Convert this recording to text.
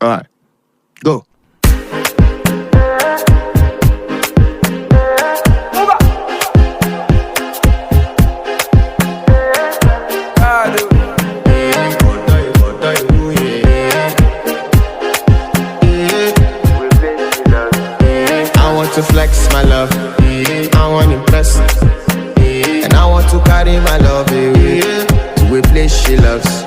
Alright, go. To flex my love, I want to impress, and I want to carry my love away to a place she loves.